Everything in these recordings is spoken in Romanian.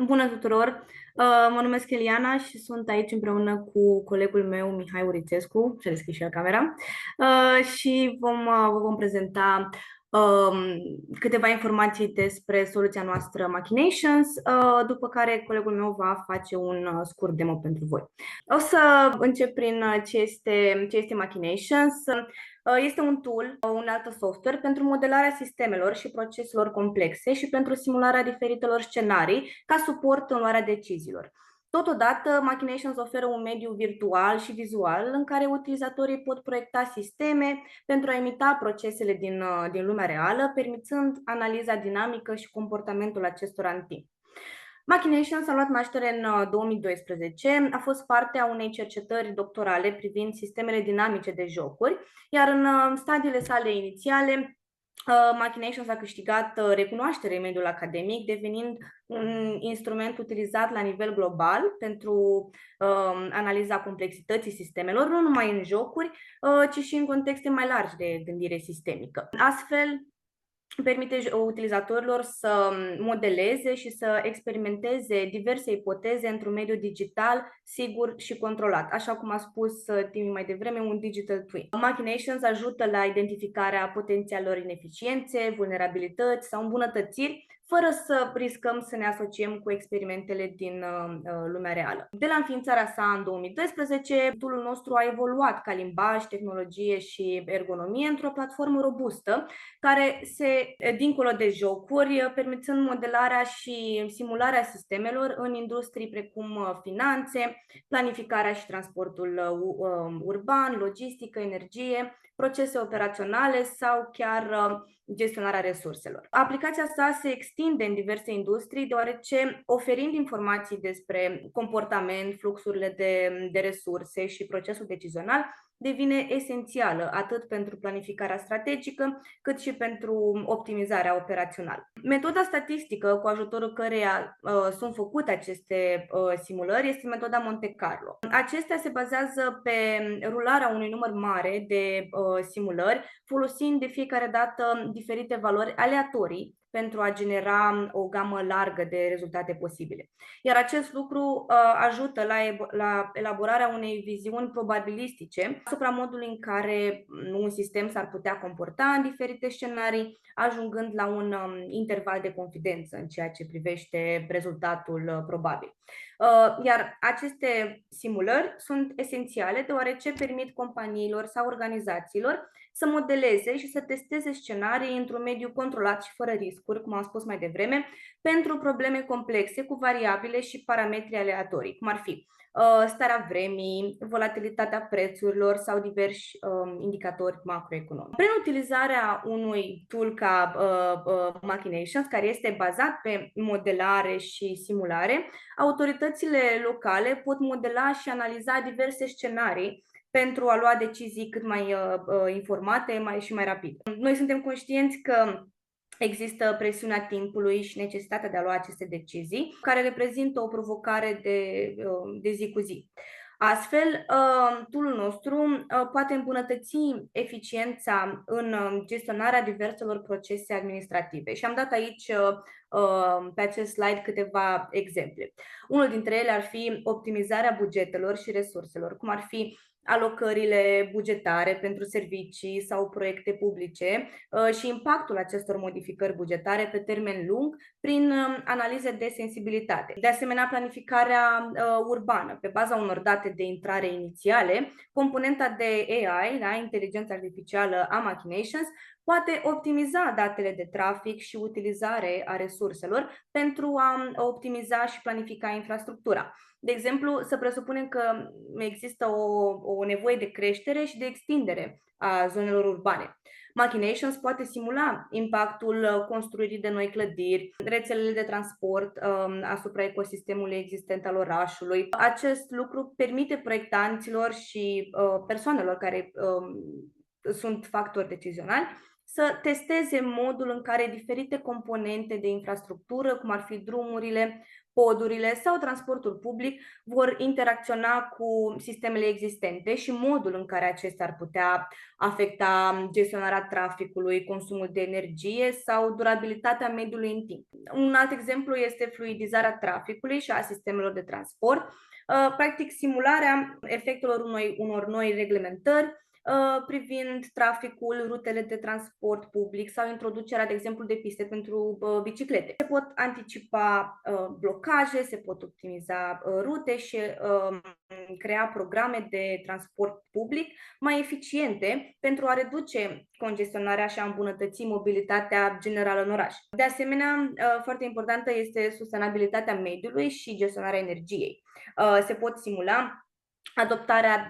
Bună tuturor! Mă numesc Eliana și sunt aici împreună cu colegul meu, Mihai Urițescu, și-a deschis și el camera, și vă vom prezenta câteva informații despre soluția noastră Machinations, după care colegul meu va face un scurt demo pentru voi. O să încep prin ce este Machinations. Este un tool, un alt software pentru modelarea sistemelor și proceselor complexe și pentru simularea diferitelor scenarii ca suport în luarea deciziilor. Totodată, Machinations oferă un mediu virtual și vizual în care utilizatorii pot proiecta sisteme pentru a imita procesele din lumea reală, permițând analiza dinamică și comportamentul acestora în timp. Machinations a luat naștere în 2012, a fost parte a unei cercetări doctorale privind sistemele dinamice de jocuri, iar în stadiile sale inițiale, Machinations a câștigat recunoaștere în mediul academic, devenind un instrument utilizat la nivel global pentru analiza complexității sistemelor, nu numai în jocuri, ci și în contexte mai largi de gândire sistemică. Astfel, permite utilizatorilor să modeleze și să experimenteze diverse ipoteze într-un mediu digital, sigur și controlat. Așa cum a spus Timi mai devreme, un digital twin. Machinations ajută la identificarea potențialelor ineficiențe, vulnerabilități sau îmbunătățiri, fără să riscăm să ne asociem cu experimentele din lumea reală. De la înființarea sa în 2012, tool-ul nostru a evoluat ca limbaj, tehnologie și ergonomie într-o platformă robustă, care dincolo de jocuri, permițând modelarea și simularea sistemelor în industrii precum finanțe, planificarea și transportul urban, logistică, energie, procese operaționale sau chiar gestionarea resurselor. Aplicația sa se extinde în diverse industrii, deoarece oferind informații despre comportament, fluxurile de resurse și procesul decizional, devine esențială atât pentru planificarea strategică, cât și pentru optimizarea operațională. Metoda statistică cu ajutorul căreia sunt făcute aceste simulări este metoda Monte Carlo. Acestea se bazează pe rularea unui număr mare de simulări, folosind de fiecare dată diferite valori aleatorii pentru a genera o gamă largă de rezultate posibile. Iar acest lucru ajută la elaborarea unei viziuni probabilistice asupra modului în care un sistem s-ar putea comporta în diferite scenarii, ajungând la un interval de confidență în ceea ce privește rezultatul probabil. Iar aceste simulări sunt esențiale deoarece permit companiilor sau organizațiilor să modeleze și să testeze scenarii într-un mediu controlat și fără riscuri, cum am spus mai devreme, pentru probleme complexe cu variabile și parametri aleatorii, cum ar fi starea vremii, volatilitatea prețurilor sau diversi indicatori macroeconomici. Prin utilizarea unui tool ca Machinations, care este bazat pe modelare și simulare, autoritățile locale pot modela și analiza diverse scenarii pentru a lua decizii cât mai informate și mai rapide. Noi suntem conștienți că există presiunea timpului și necesitatea de a lua aceste decizii, care reprezintă o provocare de zi cu zi. Astfel, tool-ul nostru poate îmbunătăți eficiența în gestionarea diverselor procese administrative. Și am dat aici, pe acest slide, câteva exemple. Unul dintre ele ar fi optimizarea bugetelor și resurselor, cum ar fi alocările bugetare pentru servicii sau proiecte publice și impactul acestor modificări bugetare pe termen lung prin analize de sensibilitate. De asemenea, planificarea urbană. Pe baza unor date de intrare inițiale, componenta de AI, da, inteligența artificială a Machinations, poate optimiza datele de trafic și utilizare a resurselor pentru a optimiza și planifica infrastructura. De exemplu, să presupunem că există o nevoie de creștere și de extindere a zonelor urbane. Machinations poate simula impactul construirii de noi clădiri, rețelele de transport asupra ecosistemului existent al orașului. Acest lucru permite proiectanților și persoanelor care sunt factori decizionali să testeze modul în care diferite componente de infrastructură, cum ar fi drumurile, podurile sau transportul public vor interacționa cu sistemele existente și modul în care acestea ar putea afecta gestionarea traficului, consumul de energie sau durabilitatea mediului în timp. Un alt exemplu este fluidizarea traficului și a sistemelor de transport, practic simularea efectelor unor noi reglementări privind traficul, rutele de transport public sau introducerea, de exemplu, de piste pentru biciclete. Se pot anticipa blocaje, se pot optimiza rute și crea programe de transport public mai eficiente pentru a reduce congestionarea și a îmbunătăți mobilitatea generală în oraș. De asemenea, foarte importantă este sustenabilitatea mediului și gestionarea energiei. Se pot simula adoptarea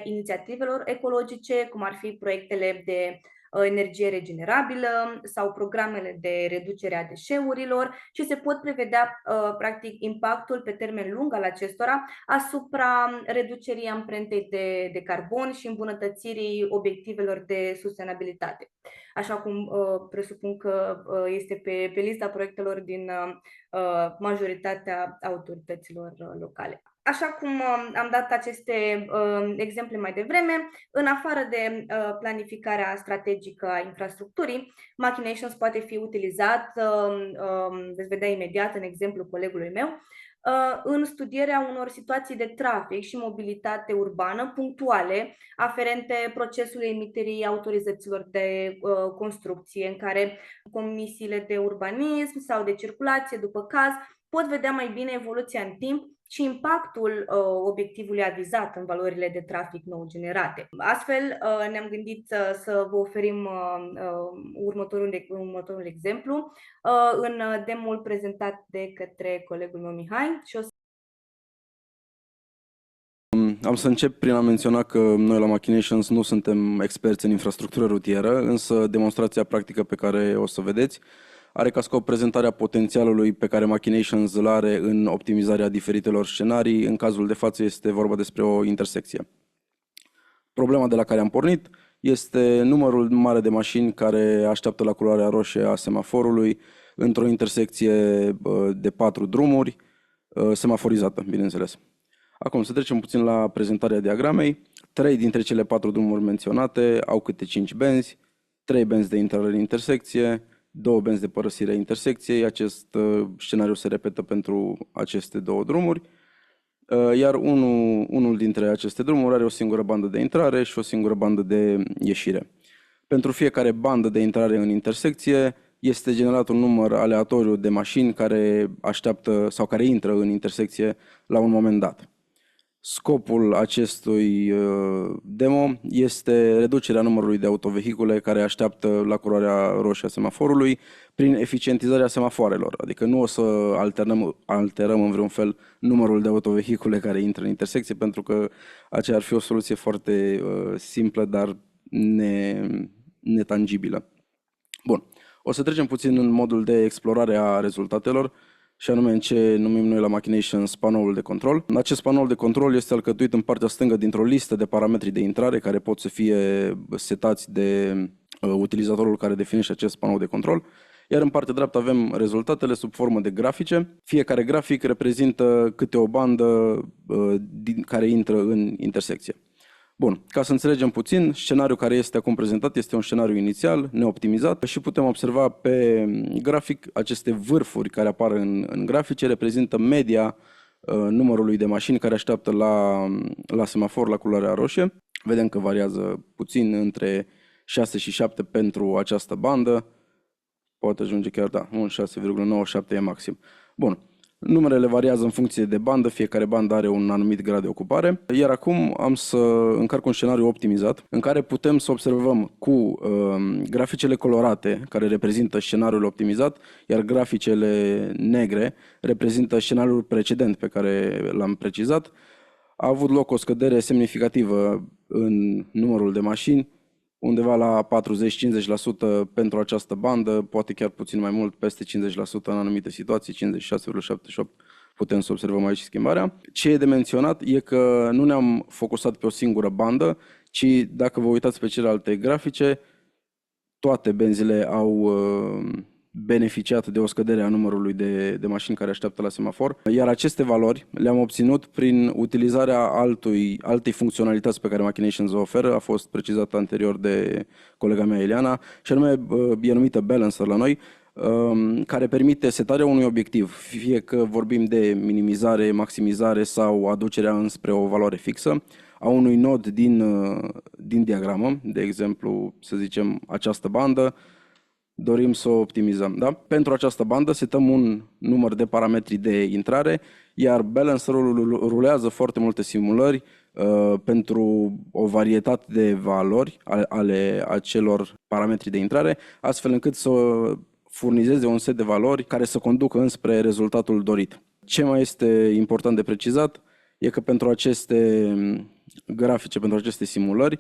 inițiativelor ecologice, cum ar fi proiectele de energie regenerabilă sau programele de reducere a deșeurilor și se pot prevedea practic impactul pe termen lung al acestora asupra reducerii amprentei de carbon și îmbunătățirii obiectivelor de sustenabilitate. Așa cum presupun că este pe lista proiectelor din majoritatea autorităților locale. Așa cum am dat aceste exemple mai devreme, în afară de planificarea strategică a infrastructurii, Machinations poate fi utilizat, veți vedea imediat în exemplul colegului meu, în studierea unor situații de trafic și mobilitate urbană punctuale aferente procesului emiterii autorizațiilor de construcție, în care comisiile de urbanism sau de circulație, după caz, pot vedea mai bine evoluția în timp și impactul obiectivului avizat în valorile de trafic nou generate. Astfel, ne-am gândit să vă oferim următorul exemplu în demo-ul prezentat de către colegul meu Mihai. Am să încep prin a menționa că noi la Machinations nu suntem experți în infrastructură rutieră, însă demonstrația practică pe care o să vedeți are ca scop prezentarea potențialului pe care Machinations îl are în optimizarea diferitelor scenarii. În cazul de față este vorba despre o intersecție. Problema de la care am pornit este numărul mare de mașini care așteaptă la culoarea roșie a semaforului într-o intersecție de 4 drumuri, semaforizată, bineînțeles. Acum să trecem puțin la prezentarea diagramei. 3 dintre cele 4 drumuri menționate au câte 5 benzi, 3 benzi de intrare în intersecție, 2 benzi de părăsire a intersecției. Acest scenariu se repetă pentru aceste 2 drumuri. Iar unul dintre aceste drumuri are o singură bandă de intrare și o singură bandă de ieșire. Pentru fiecare bandă de intrare în intersecție este generat un număr aleatoriu de mașini care așteaptă sau care intră în intersecție la un moment dat. Scopul acestui demo este reducerea numărului de autovehicule care așteaptă la culoarea roșie a semaforului prin eficientizarea semafoarelor. Adică nu o să alterăm în vreun fel numărul de autovehicule care intră în intersecție, pentru că aceea ar fi o soluție foarte simplă, dar netangibilă. Bun. O să trecem puțin în modul de explorare a rezultatelor, și anume în ce numim noi la Machinations panoul de control. Acest panou de control este alcătuit în partea stângă dintr-o listă de parametri de intrare care pot să fie setați de utilizatorul care definește acest panou de control. Iar în partea dreaptă avem rezultatele sub formă de grafice. Fiecare grafic reprezintă câte o bandă care intră în intersecție. Bun, ca să înțelegem puțin, scenariul care este acum prezentat este un scenariu inițial, neoptimizat și putem observa pe grafic aceste vârfuri care apar în grafice reprezintă media numărului de mașini care așteaptă la semafor la culoarea roșie. Vedem că variază puțin între 6 și 7 pentru această bandă, poate ajunge chiar, da, un 6,97 e maxim. Bun. Numerele variază în funcție de bandă, fiecare bandă are un anumit grad de ocupare. Iar acum am să încarc un scenariu optimizat în care putem să observăm cu graficele colorate care reprezintă scenariul optimizat, iar graficele negre reprezintă scenariul precedent pe care l-am precizat. A avut loc o scădere semnificativă în numărul de mașini, undeva la 40-50% pentru această bandă, poate chiar puțin mai mult, peste 50% în anumite situații, 56,78% putem să observăm aici schimbarea. Ce e de menționat e că nu ne-am focusat pe o singură bandă, ci dacă vă uitați pe celelalte grafice, toate benzile beneficiat de o scădere a numărului de mașini care așteaptă la semafor, iar aceste valori le-am obținut prin utilizarea altei funcționalități pe care Machinations o oferă, a fost precizat anterior de colega mea Eliana, și anume e numită Balancer la noi, care permite setarea unui obiectiv, fie că vorbim de minimizare, maximizare sau aducerea înspre o valoare fixă, a unui nod din diagramă, de exemplu, să zicem această bandă, dorim să o optimizăm. Da? Pentru această bandă setăm un număr de parametri de intrare, iar balancerul rulează foarte multe simulări pentru o varietate de valori ale acelor parametri de intrare, astfel încât să furnizeze un set de valori care să conducă înspre rezultatul dorit. Ce mai este important de precizat e că pentru aceste grafice, pentru aceste simulări,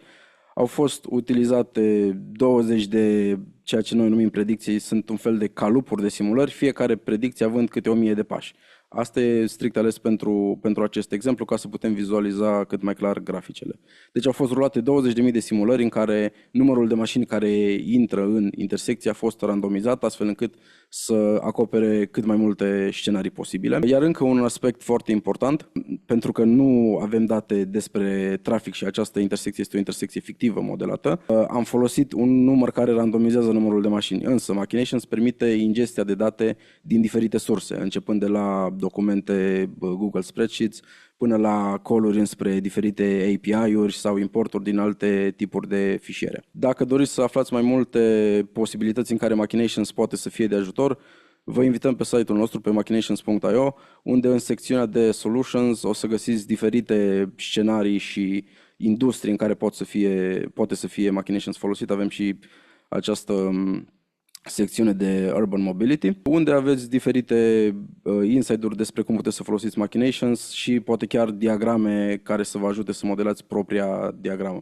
au fost utilizate 20 de ceea ce noi numim predicții, sunt un fel de calupuri de simulări, fiecare predicție având câte 1000 de pași. Asta e strict ales pentru acest exemplu, ca să putem vizualiza cât mai clar graficele. Deci au fost rulate 20.000 de simulări în care numărul de mașini care intră în intersecție a fost randomizat, astfel încât să acopere cât mai multe scenarii posibile. Iar încă un aspect foarte important, pentru că nu avem date despre trafic și această intersecție este o intersecție fictivă modelată, am folosit un număr care randomizează numărul de mașini. Însă Machinations permite ingestia de date din diferite surse, începând de la documente Google Spreadsheets până la call-uri înspre diferite API-uri sau importuri din alte tipuri de fișiere. Dacă doriți să aflați mai multe posibilități în care Machinations poate să fie de ajutor, vă invităm pe site-ul nostru pe machinations.io, unde în secțiunea de Solutions o să găsiți diferite scenarii și industrii în care poate să fie Machinations folosit. Avem și această secțiune de Urban Mobility, unde aveți diferite insight-uri despre cum puteți să folosiți Machinations și poate chiar diagrame care să vă ajute să modelați propria diagramă.